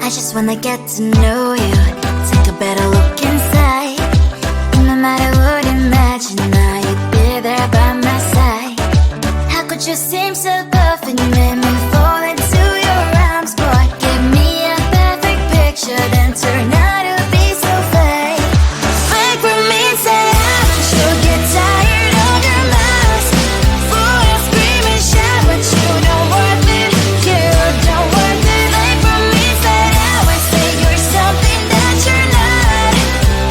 I just wanna get to know you, take a better look inside. No matter what, imagine now you'd be there by my side. How could you seem so perfect, you made me fall into your arms, boy. Give me a perfect picture, then turn out to be so fake. Fake for me, say haven't you get tired of your mouth? Fool and scream and shout, but you don't worth it, you don't worth it. Fake for me, say I would say you're something that you're not.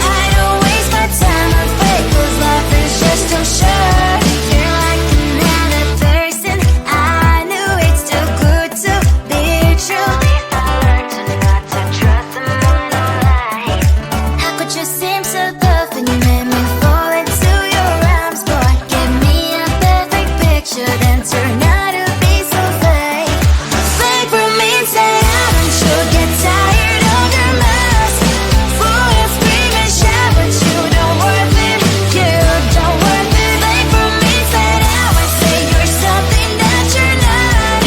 I don't waste my time on fake, cause life is just too short. You're like another person, I knew it's too good to be true. I learned to not to trust someone online. How could you seem so perfect, you made me fall into your arms, boy. Give me a perfect picture, then turn out to be so fake. Fake for me, say haven't you get tired of your mess? Fool and scream and shout, but you don't worth it, you don't worth it. Fake for me, say I would say you're something that you're not.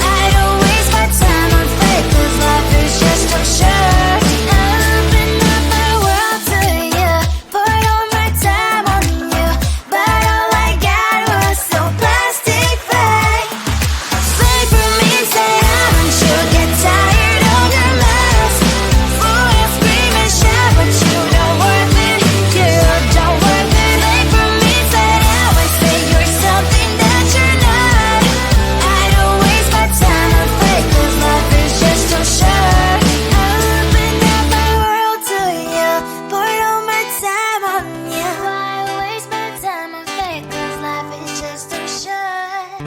I don't waste my time on fake, cause life is just too short. I open up my world to you, poured all my time on you, but all I got was so plastic fake. Fake for me, say haven't you get tired of your mess? Fool and scream and shout, but you don't worth it, you don't worth it. Fake for me, say I would say you're something that you're not. I don't waste my time on fake, cause life is just too short. I opened up my world to you, poured all my time on you. Why waste my time on fake, cause life is just too short.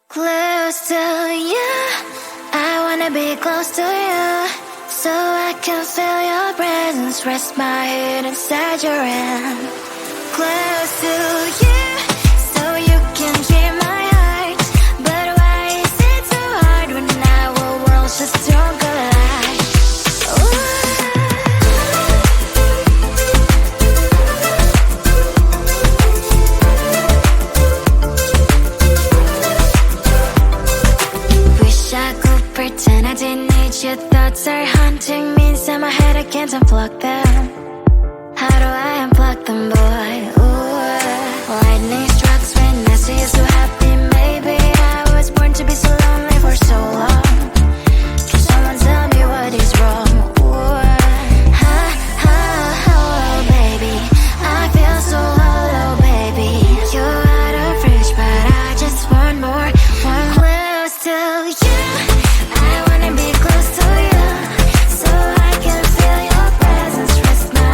Close to you, I wanna be close to you, so I can feel your presence, rest my head inside your hand. Close to you, so you can hear my heart, but why is it so hard when our worlds just don't collide? Ooh. Wish I could pretend I didn't need your thoughts are haunting me inside my head, I can't unplug them. How do I unplug them, boy? Ooh. Lightning strikes when I see you so happy. Maybe I was born to be so lonely for so long. Can someone tell me what is wrong? Ooh. Ha, ha, hello, baby. I feel so hollow, baby. You're out of reach, but I just want more. One close to you, I wanna be close to you, so I can feel your presence, rest my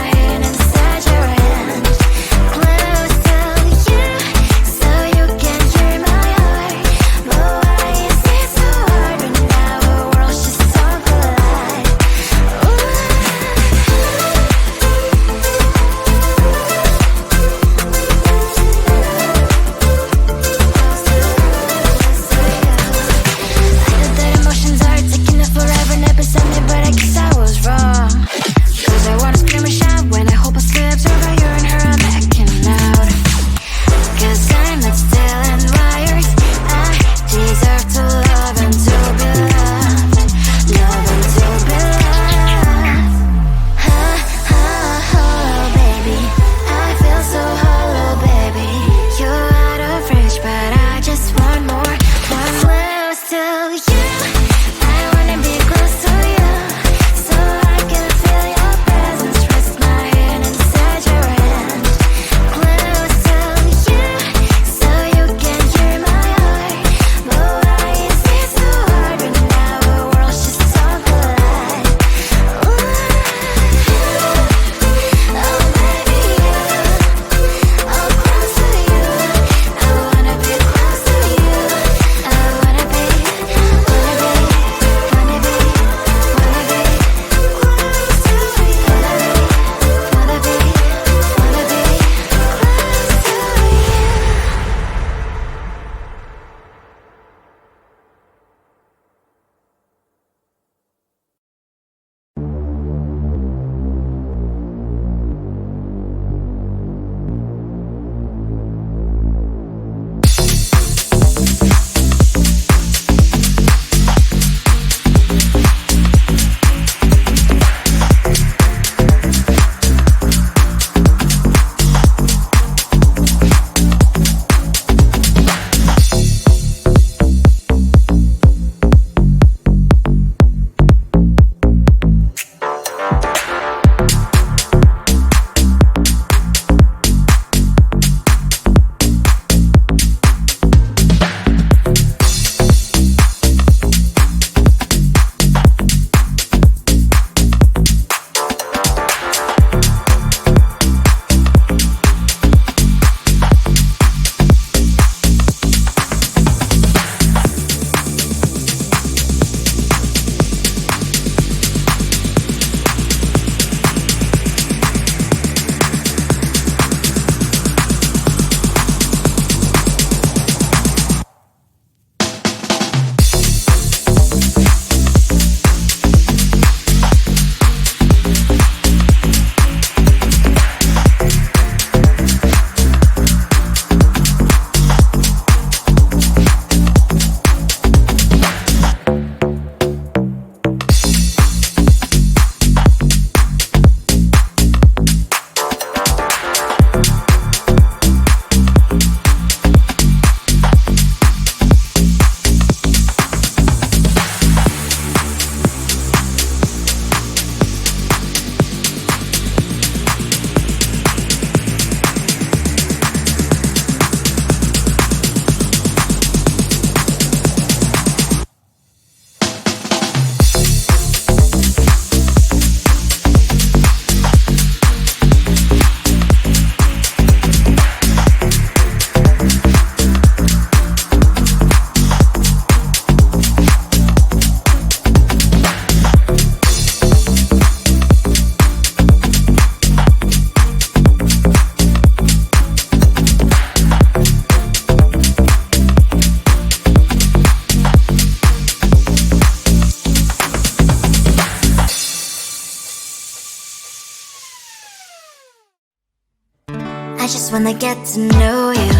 wanna get to know you,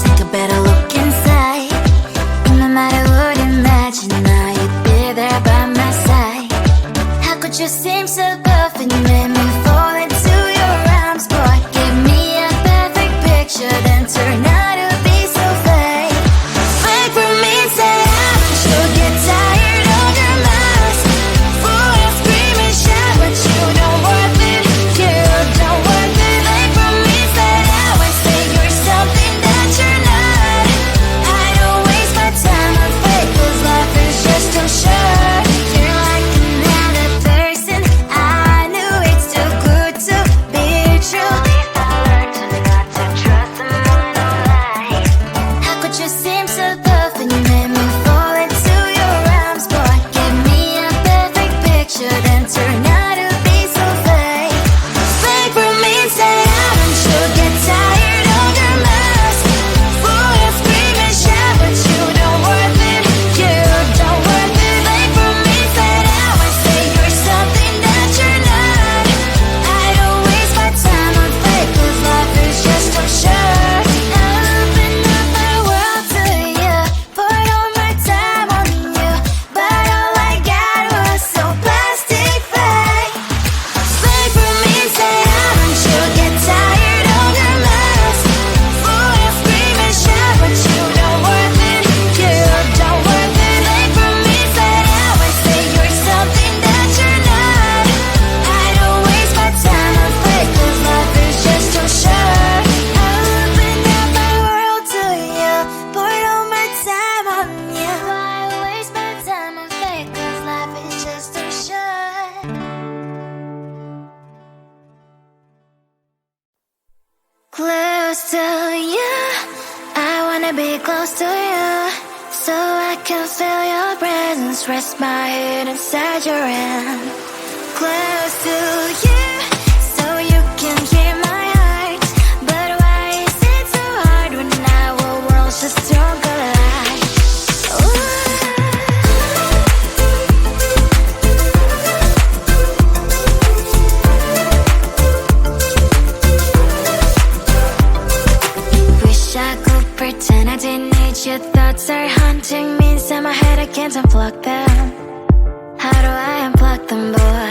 take a better look inside. No matter what, imagine now you'd be there by my side. How could you seem so perfect, you made me fall into your arms, boy. Give me a perfect picture, then turn out to be so fake. Fake for me, say I should get tired of your mask. Full of screaming, shout, but you don't worth it. You don't worth it. Fake for me, say I would say you're something that you're not. I don't waste my time on fake, 'cause life is just too short. You're like another person. I knew it's too good to be true. I learned to not to trust someone online. How could you seem so perfect? You made me fall into your arms, boy. Give me a perfect picture, then turn out to be so fake. Fake for me, say I should get tired of your mask. Full of screaming, shout, but you don't worth it. You don't worth it. Fake for me, say I would say you're something that you're not. I don't waste my time on fake, 'cause life is just too short. I open up my world to you, poured all my time on you, but all I got was so plastic fake. Fake for me, say I should get tired of your mask. Full of screaming, shout, but you don't worth it. You don't worth it. Fake for me, say I would say you're something that you're not. I don't waste my time on fake, 'cause life is just too short. I opened up my world to you, poured all my time on you. Why waste my time on fake, 'cause life is just too short. Close to you, I wanna be close to you, so I can feel your presence, rest my head inside your hand. Close to you, so you can hear my heart. But why is it so hard when our worlds just don't collide? Wish I could pretend I didn't need your thoughts are haunting me inside my head. I can't unplug them. How do I unplug them, boy?